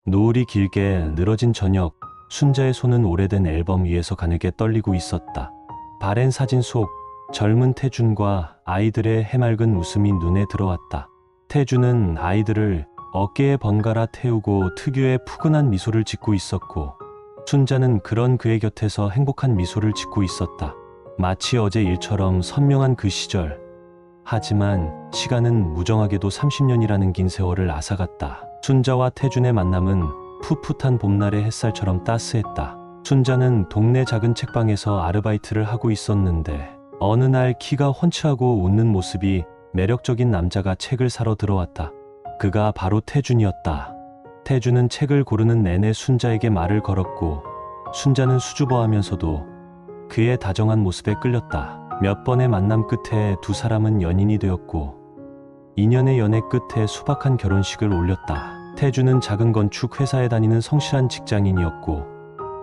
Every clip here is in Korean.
노을이 길게 늘어진 저녁, 순자의 손은 오래된 앨범 위에서 가늘게 떨리고 있었다. 바랜 사진 속 젊은 태준과 아이들의 해맑은 웃음이 눈에 들어왔다. 태준은 아이들을 어깨에 번갈아 태우고 특유의 푸근한 미소를 짓고 있었고, 순자는 그런 그의 곁에서 행복한 미소를 짓고 있었다. 마치 어제 일처럼 선명한 그 시절. 하지만 시간은 무정하게도 30년이라는 긴 세월을 앗아갔다. 순자와 태준의 만남은 풋풋한 봄날의 햇살처럼 따스했다. 순자는 동네 작은 책방에서 아르바이트를 하고 있었는데, 어느 날 키가 훤치하고 웃는 모습이 매력적인 남자가 책을 사러 들어왔다. 그가 바로 태준이었다. 태준은 책을 고르는 내내 순자에게 말을 걸었고, 순자는 수줍어하면서도 그의 다정한 모습에 끌렸다. 몇 번의 만남 끝에 두 사람은 연인이 되었고, 2년의 연애 끝에 소박한 결혼식을 올렸다. 태준은 작은 건축 회사에 다니는 성실한 직장인이었고,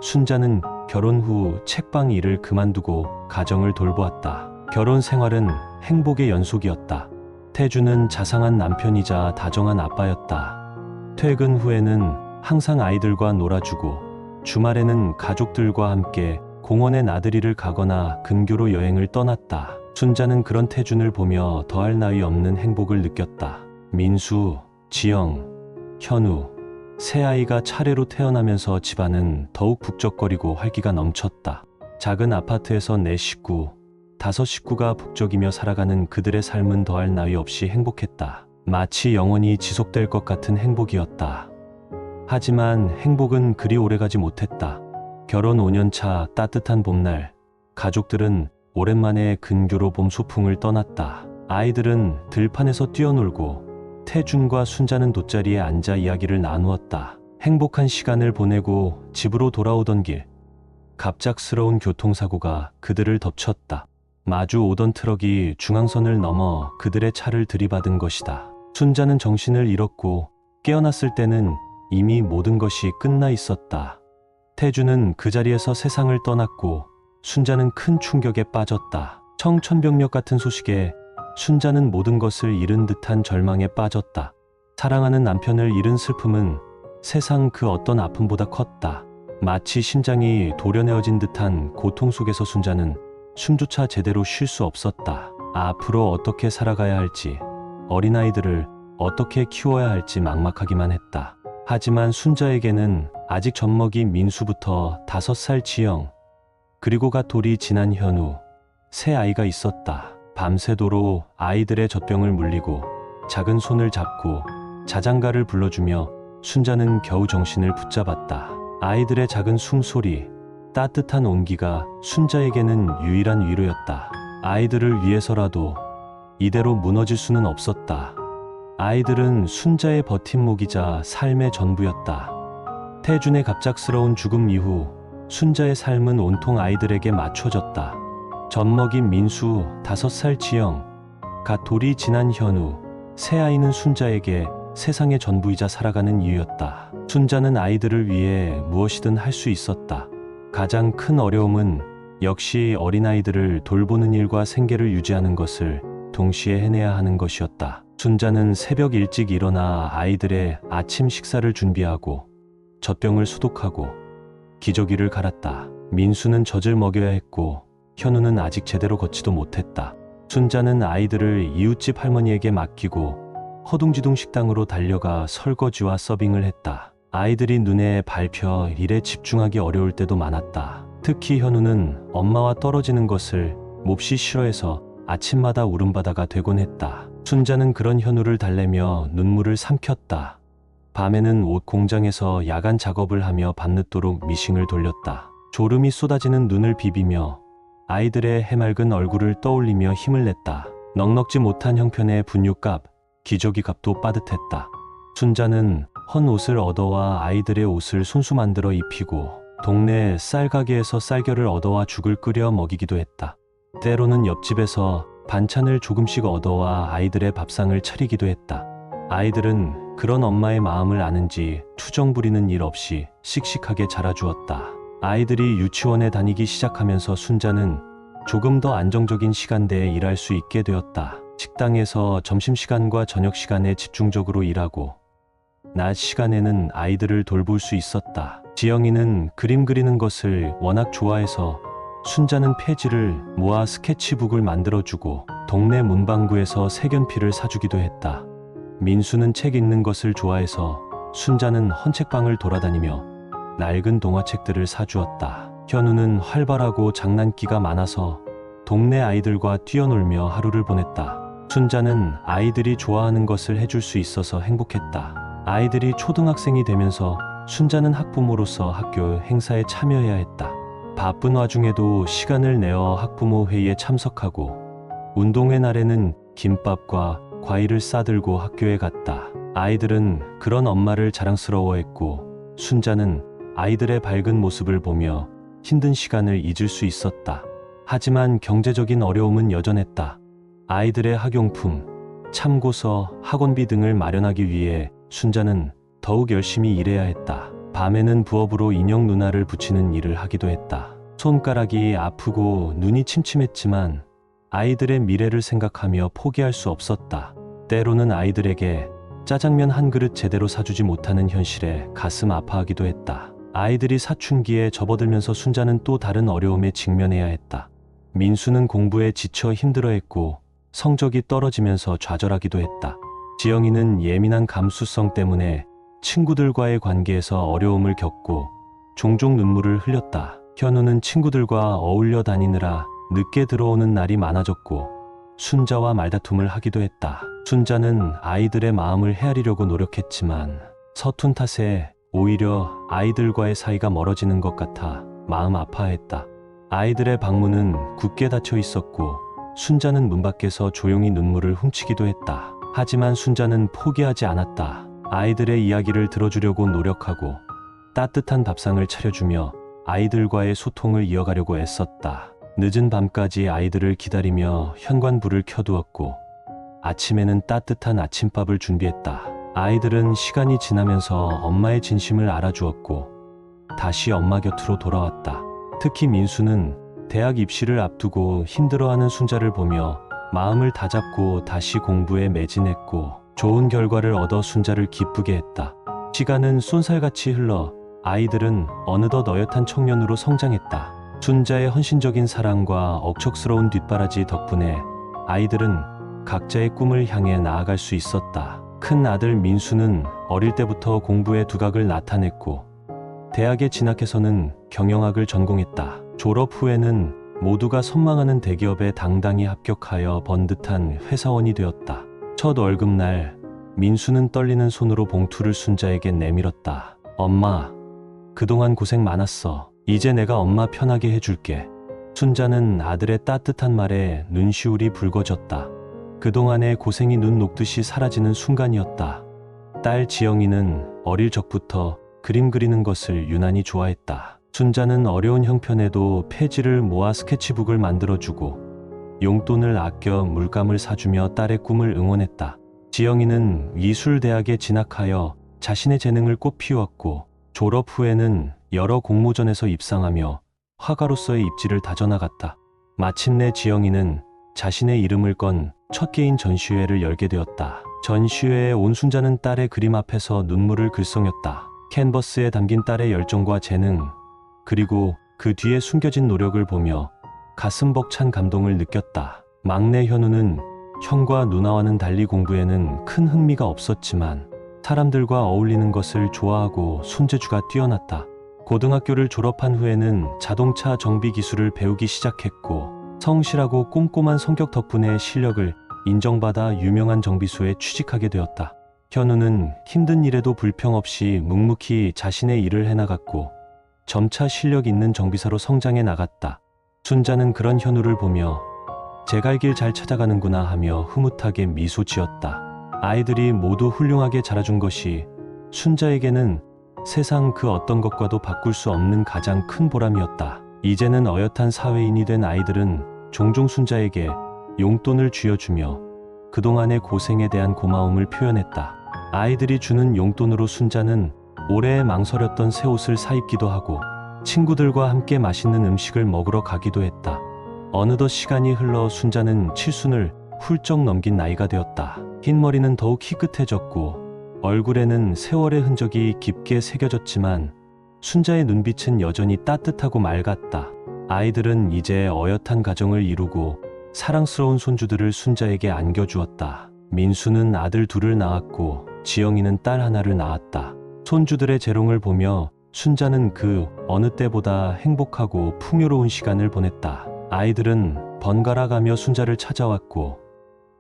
순자는 결혼 후 책방 일을 그만두고 가정을 돌보았다. 결혼 생활은 행복의 연속이었다. 태준은 자상한 남편이자 다정한 아빠였다. 퇴근 후에는 항상 아이들과 놀아주고, 주말에는 가족들과 함께 공원에 나들이를 가거나 근교로 여행을 떠났다. 순자는 그런 태준을 보며 더할 나위 없는 행복을 느꼈다. 민수, 지영, 현우, 세 아이가 차례로 태어나면서 집안은 더욱 북적거리고 활기가 넘쳤다. 작은 아파트에서 4식구, 5식구가 북적이며 살아가는 그들의 삶은 더할 나위 없이 행복했다. 마치 영원히 지속될 것 같은 행복이었다. 하지만 행복은 그리 오래가지 못했다. 결혼 5년차 따뜻한 봄날, 가족들은 오랜만에 근교로 봄 소풍을 떠났다. 아이들은 들판에서 뛰어놀고, 태준과 순자는 돗자리에 앉아 이야기를 나누었다. 행복한 시간을 보내고 집으로 돌아오던 길, 갑작스러운 교통사고가 그들을 덮쳤다. 마주 오던 트럭이 중앙선을 넘어 그들의 차를 들이받은 것이다. 순자는 정신을 잃었고, 깨어났을 때는 이미 모든 것이 끝나 있었다. 태준은 그 자리에서 세상을 떠났고, 순자는 큰 충격에 빠졌다. 청천벽력 같은 소식에 순자는 모든 것을 잃은 듯한 절망에 빠졌다. 사랑하는 남편을 잃은 슬픔은 세상 그 어떤 아픔보다 컸다. 마치 심장이 도려내어진 듯한 고통 속에서 순자는 숨조차 제대로 쉴 수 없었다. 앞으로 어떻게 살아가야 할지, 어린아이들을 어떻게 키워야 할지 막막하기만 했다. 하지만 순자에게는 아직 젖먹이 민수부터 5살 지영, 그리고 갓 돌이 지난 현우, 세 아이가 있었다. 밤새도록 아이들의 젖병을 물리고 작은 손을 잡고 자장가를 불러주며 순자는 겨우 정신을 붙잡았다. 아이들의 작은 숨소리, 따뜻한 온기가 순자에게는 유일한 위로였다. 아이들을 위해서라도 이대로 무너질 수는 없었다. 아이들은 순자의 버팀목이자 삶의 전부였다. 태준의 갑작스러운 죽음 이후 순자의 삶은 온통 아이들에게 맞춰졌다. 젖먹인 민수, 5살 지영, 갓 돌이 지난 현우, 세 아이는 순자에게 세상의 전부이자 살아가는 이유였다. 순자는 아이들을 위해 무엇이든 할 수 있었다. 가장 큰 어려움은 역시 어린아이들을 돌보는 일과 생계를 유지하는 것을 동시에 해내야 하는 것이었다. 순자는 새벽 일찍 일어나 아이들의 아침 식사를 준비하고 젖병을 소독하고 기저귀를 갈았다. 민수는 젖을 먹여야 했고, 현우는 아직 제대로 걷지도 못했다. 순자는 아이들을 이웃집 할머니에게 맡기고 허둥지둥 식당으로 달려가 설거지와 서빙을 했다. 아이들이 눈에 밟혀 일에 집중하기 어려울 때도 많았다. 특히 현우는 엄마와 떨어지는 것을 몹시 싫어해서 아침마다 울음바다가 되곤 했다. 순자는 그런 현우를 달래며 눈물을 삼켰다. 밤에는 옷 공장에서 야간 작업을 하며 밤늦도록 미싱을 돌렸다. 졸음이 쏟아지는 눈을 비비며 아이들의 해맑은 얼굴을 떠올리며 힘을 냈다. 넉넉지 못한 형편의 분유값, 기저귀 값도 빠듯했다. 순자는 헌 옷을 얻어와 아이들의 옷을 손수 만들어 입히고, 동네 쌀가게에서 쌀겨를 얻어와 죽을 끓여 먹이기도 했다. 때로는 옆집에서 반찬을 조금씩 얻어와 아이들의 밥상을 차리기도 했다. 아이들은 그런 엄마의 마음을 아는지 투정 부리는 일 없이 씩씩하게 자라주었다. 아이들이 유치원에 다니기 시작하면서 순자는 조금 더 안정적인 시간대에 일할 수 있게 되었다. 식당에서 점심시간과 저녁시간에 집중적으로 일하고, 낮 시간에는 아이들을 돌볼 수 있었다. 지영이는 그림 그리는 것을 워낙 좋아해서 순자는 폐지를 모아 스케치북을 만들어주고 동네 문방구에서 색연필을 사주기도 했다. 민수는 책 읽는 것을 좋아해서 순자는 헌책방을 돌아다니며 낡은 동화책들을 사주었다. 현우는 활발하고 장난기가 많아서 동네 아이들과 뛰어놀며 하루를 보냈다. 순자는 아이들이 좋아하는 것을 해줄 수 있어서 행복했다. 아이들이 초등학생이 되면서 순자는 학부모로서 학교 행사에 참여해야 했다. 바쁜 와중에도 시간을 내어 학부모 회의에 참석하고 운동회 날에는 김밥과 과일을 싸들고 학교에 갔다. 아이들은 그런 엄마를 자랑스러워했고 순자는 아이들의 밝은 모습을 보며 힘든 시간을 잊을 수 있었다. 하지만 경제적인 어려움은 여전했다. 아이들의 학용품, 참고서, 학원비 등을 마련하기 위해 순자는 더욱 열심히 일해야 했다. 밤에는 부업으로 인형 누나를 붙이는 일을 하기도 했다. 손가락이 아프고 눈이 침침했지만 아이들의 미래를 생각하며 포기할 수 없었다. 때로는 아이들에게 짜장면 한 그릇 제대로 사주지 못하는 현실에 가슴 아파하기도 했다. 아이들이 사춘기에 접어들면서 순자는 또 다른 어려움에 직면해야 했다. 민수는 공부에 지쳐 힘들어했고 성적이 떨어지면서 좌절하기도 했다. 지영이는 예민한 감수성 때문에 친구들과의 관계에서 어려움을 겪고 종종 눈물을 흘렸다. 현우는 친구들과 어울려 다니느라 늦게 들어오는 날이 많아졌고 순자와 말다툼을 하기도 했다. 순자는 아이들의 마음을 헤아리려고 노력했지만 서툰 탓에 오히려 아이들과의 사이가 멀어지는 것 같아 마음 아파했다. 아이들의 방문은 굳게 닫혀 있었고 순자는 문 밖에서 조용히 눈물을 훔치기도 했다. 하지만 순자는 포기하지 않았다. 아이들의 이야기를 들어주려고 노력하고 따뜻한 밥상을 차려주며 아이들과의 소통을 이어가려고 애썼다. 늦은 밤까지 아이들을 기다리며 현관불을 켜두었고 아침에는 따뜻한 아침밥을 준비했다. 아이들은 시간이 지나면서 엄마의 진심을 알아주었고 다시 엄마 곁으로 돌아왔다. 특히 민수는 대학 입시를 앞두고 힘들어하는 순자를 보며 마음을 다잡고 다시 공부에 매진했고 좋은 결과를 얻어 순자를 기쁘게 했다. 시간은 쏜살같이 흘러 아이들은 어느덧 어엿한 청년으로 성장했다. 순자의 헌신적인 사랑과 억척스러운 뒷바라지 덕분에 아이들은 각자의 꿈을 향해 나아갈 수 있었다. 큰 아들 민수는 어릴 때부터 공부에 두각을 나타냈고 대학에 진학해서는 경영학을 전공했다. 졸업 후에는 모두가 선망하는 대기업에 당당히 합격하여 번듯한 회사원이 되었다. 첫 월급날 민수는 떨리는 손으로 봉투를 순자에게 내밀었다. 엄마, 그동안 고생 많았어. 이제 내가 엄마 편하게 해줄게. 순자는 아들의 따뜻한 말에 눈시울이 붉어졌다. 그동안의 고생이 눈 녹듯이 사라지는 순간이었다. 딸 지영이는 어릴 적부터 그림 그리는 것을 유난히 좋아했다. 순자는 어려운 형편에도 폐지를 모아 스케치북을 만들어주고 용돈을 아껴 물감을 사주며 딸의 꿈을 응원했다. 지영이는 미술대학에 진학하여 자신의 재능을 꽃피웠고 졸업 후에는 여러 공모전에서 입상하며 화가로서의 입지를 다져나갔다. 마침내 지영이는 자신의 이름을 건 첫 개인 전시회를 열게 되었다. 전시회에 온 순자는 딸의 그림 앞에서 눈물을 글썽였다. 캔버스에 담긴 딸의 열정과 재능, 그리고 그 뒤에 숨겨진 노력을 보며 가슴 벅찬 감동을 느꼈다. 막내 현우는 형과 누나와는 달리 공부에는 큰 흥미가 없었지만 사람들과 어울리는 것을 좋아하고 손재주가 뛰어났다. 고등학교를 졸업한 후에는 자동차 정비 기술을 배우기 시작했고 성실하고 꼼꼼한 성격 덕분에 실력을 인정받아 유명한 정비소에 취직하게 되었다. 현우는 힘든 일에도 불평 없이 묵묵히 자신의 일을 해나갔고 점차 실력 있는 정비사로 성장해 나갔다. 순자는 그런 현우를 보며 제 갈 길 잘 찾아가는구나 하며 흐뭇하게 미소 지었다. 아이들이 모두 훌륭하게 자라준 것이 순자에게는 세상 그 어떤 것과도 바꿀 수 없는 가장 큰 보람이었다. 이제는 어엿한 사회인이 된 아이들은 종종 순자에게 용돈을 쥐어주며 그동안의 고생에 대한 고마움을 표현했다. 아이들이 주는 용돈으로 순자는 오래 망설였던 새 옷을 사입기도 하고 친구들과 함께 맛있는 음식을 먹으러 가기도 했다. 어느덧 시간이 흘러 순자는 칠순을 훌쩍 넘긴 나이가 되었다. 흰머리는 더욱 희끗해졌고 얼굴에는 세월의 흔적이 깊게 새겨졌지만 순자의 눈빛은 여전히 따뜻하고 맑았다. 아이들은 이제 어엿한 가정을 이루고 사랑스러운 손주들을 순자에게 안겨주었다. 민수는 아들 둘을 낳았고 지영이는 딸 하나를 낳았다. 손주들의 재롱을 보며 순자는 그 어느 때보다 행복하고 풍요로운 시간을 보냈다. 아이들은 번갈아 가며 순자를 찾아왔고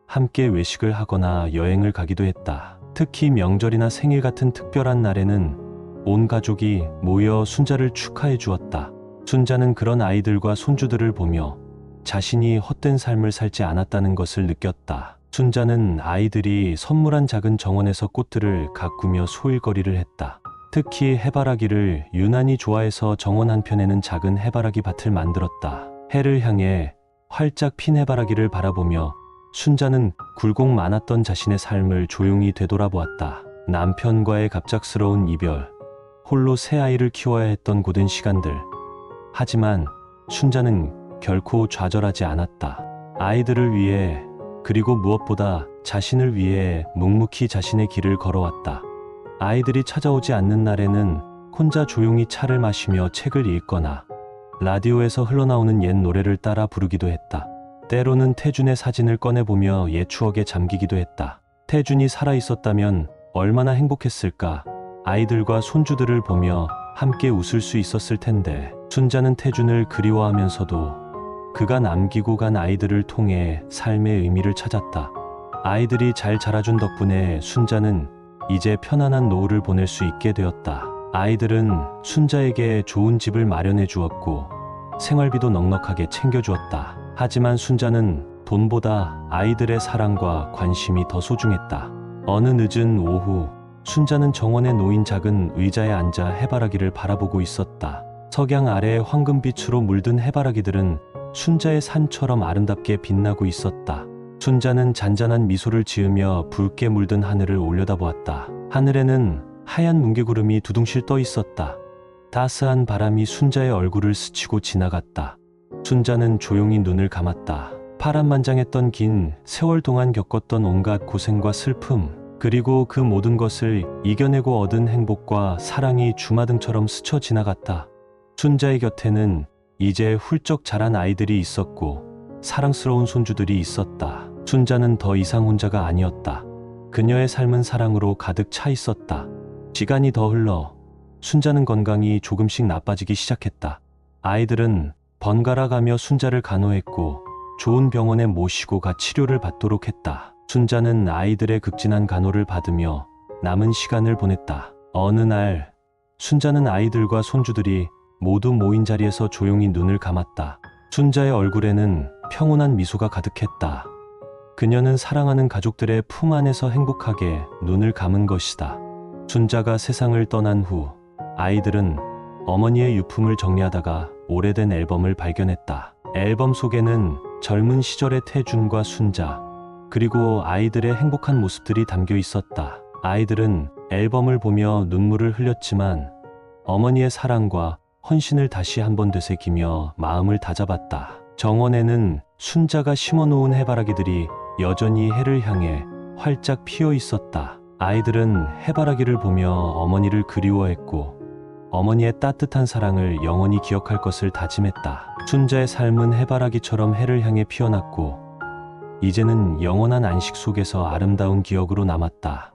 함께 외식을 하거나 여행을 가기도 했다. 특히 명절이나 생일 같은 특별한 날에는 온 가족이 모여 순자를 축하해 주었다. 순자는 그런 아이들과 손주들을 보며 자신이 헛된 삶을 살지 않았다는 것을 느꼈다. 순자는 아이들이 선물한 작은 정원에서 꽃들을 가꾸며 소일거리를 했다. 특히 해바라기를 유난히 좋아해서 정원 한편에는 작은 해바라기 밭을 만들었다. 해를 향해 활짝 핀 해바라기를 바라보며 순자는 굴곡 많았던 자신의 삶을 조용히 되돌아보았다. 남편과의 갑작스러운 이별, 홀로 새 아이를 키워야 했던 고된 시간들. 하지만 순자는 결코 좌절하지 않았다. 아이들을 위해, 그리고 무엇보다 자신을 위해 묵묵히 자신의 길을 걸어왔다. 아이들이 찾아오지 않는 날에는 혼자 조용히 차를 마시며 책을 읽거나 라디오에서 흘러나오는 옛 노래를 따라 부르기도 했다. 때로는 태준의 사진을 꺼내보며 옛 추억에 잠기기도 했다. 태준이 살아있었다면 얼마나 행복했을까. 아이들과 손주들을 보며 함께 웃을 수 있었을 텐데. 순자는 태준을 그리워하면서도 그가 남기고 간 아이들을 통해 삶의 의미를 찾았다. 아이들이 잘 자라준 덕분에 순자는 이제 편안한 노후를 보낼 수 있게 되었다. 아이들은 순자에게 좋은 집을 마련해 주었고 생활비도 넉넉하게 챙겨주었다. 하지만 순자는 돈보다 아이들의 사랑과 관심이 더 소중했다. 어느 늦은 오후, 순자는 정원에 놓인 작은 의자에 앉아 해바라기를 바라보고 있었다. 석양 아래 황금빛으로 물든 해바라기들은 순자의 산처럼 아름답게 빛나고 있었다. 순자는 잔잔한 미소를 지으며 붉게 물든 하늘을 올려다보았다. 하늘에는 하얀 뭉게구름이 두둥실 떠 있었다. 따스한 바람이 순자의 얼굴을 스치고 지나갔다. 순자는 조용히 눈을 감았다. 파란만장했던 긴 세월 동안 겪었던 온갖 고생과 슬픔, 그리고 그 모든 것을 이겨내고 얻은 행복과 사랑이 주마등처럼 스쳐 지나갔다. 순자의 곁에는 이제 훌쩍 자란 아이들이 있었고 사랑스러운 손주들이 있었다. 순자는 더 이상 혼자가 아니었다. 그녀의 삶은 사랑으로 가득 차 있었다. 시간이 더 흘러 순자는 건강이 조금씩 나빠지기 시작했다. 아이들은 번갈아 가며 순자를 간호했고 좋은 병원에 모시고 가 치료를 받도록 했다. 순자는 아이들의 극진한 간호를 받으며 남은 시간을 보냈다. 어느 날 순자는 아이들과 손주들이 모두 모인 자리에서 조용히 눈을 감았다. 순자의 얼굴에는 평온한 미소가 가득했다. 그녀는 사랑하는 가족들의 품 안에서 행복하게 눈을 감은 것이다. 순자가 세상을 떠난 후 아이들은 어머니의 유품을 정리하다가 오래된 앨범을 발견했다. 앨범 속에는 젊은 시절의 태준과 순자, 그리고 아이들의 행복한 모습들이 담겨 있었다. 아이들은 앨범을 보며 눈물을 흘렸지만 어머니의 사랑과 헌신을 다시 한번 되새기며 마음을 다잡았다. 정원에는 순자가 심어놓은 해바라기들이 여전히 해를 향해 활짝 피어 있었다. 아이들은 해바라기를 보며 어머니를 그리워했고 어머니의 따뜻한 사랑을 영원히 기억할 것을 다짐했다. 순자의 삶은 해바라기처럼 해를 향해 피어났고 이제는 영원한 안식 속에서 아름다운 기억으로 남았다.